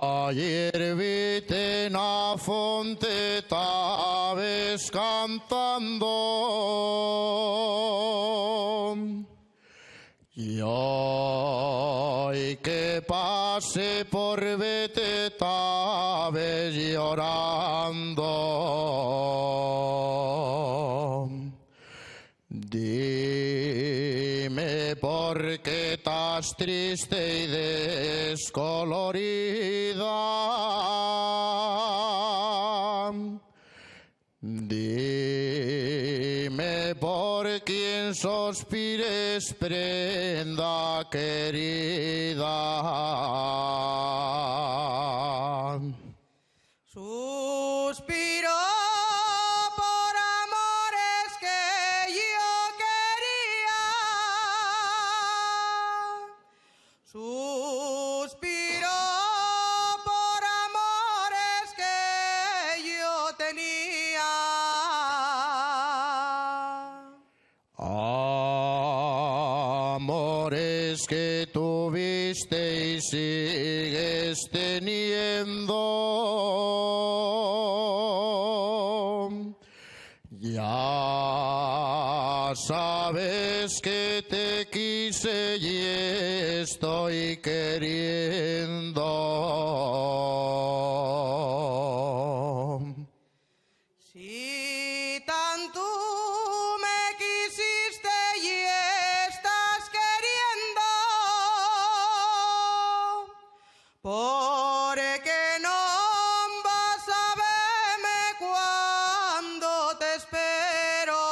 Ayer vite na fonte tabes cantando, y hoy que pase por vete tabes llorando. Dime por qué estás triste y descolorida. Dime por quién sospires, prenda querida. Suspiro por amores que yo tenía. Amores que tuviste y sigues teniendo. Ya sabes que te quise y estoy queriendo. Si tanto me quisiste y estás queriendo, ¿por qué no vas a verme cuando te espero?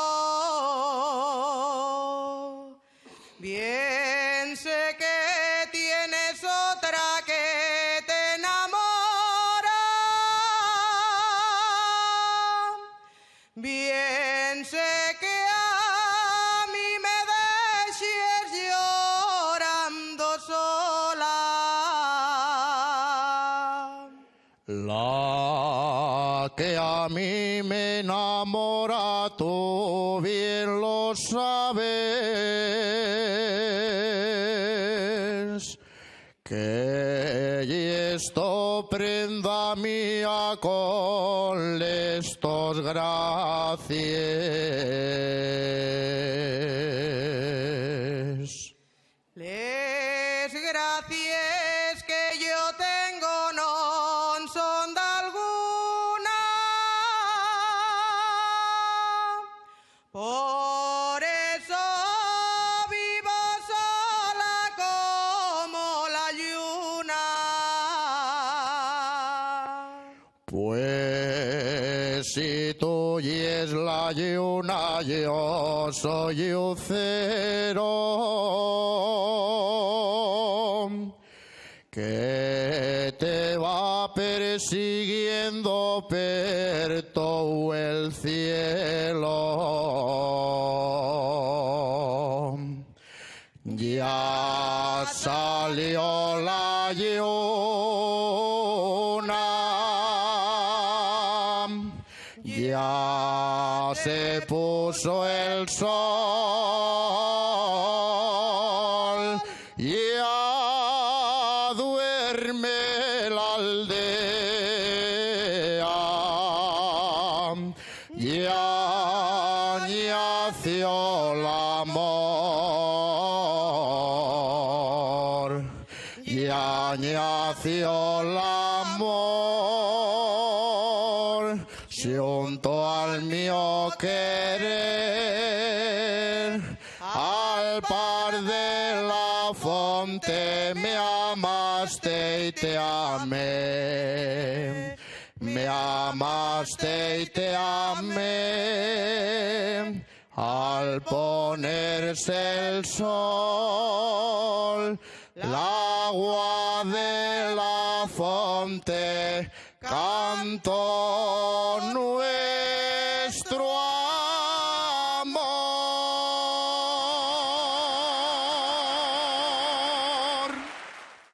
Bien sé que tienes otra que te enamora. Bien sé que a mí me dejes llorando sola. La que a mí me enamora, tú bien lo sabes, que esto prenda mía con estos gracias. Les gracias que yo tengo no son de alguna, por eso vivo sola como la lluna. Pues si tú y es la lluna, yo soy lucero, que te va persiguiendo per todo el cielo. Ya salió la lluna, ya se puso el sol, ya duerme la aldea, ya nació el amor, ya nació el amor, junto al mío querer, al par de la fonte me amaste y te amé, me amaste y te amé, al ponerse el sol, el agua de la fonte cantó nueva.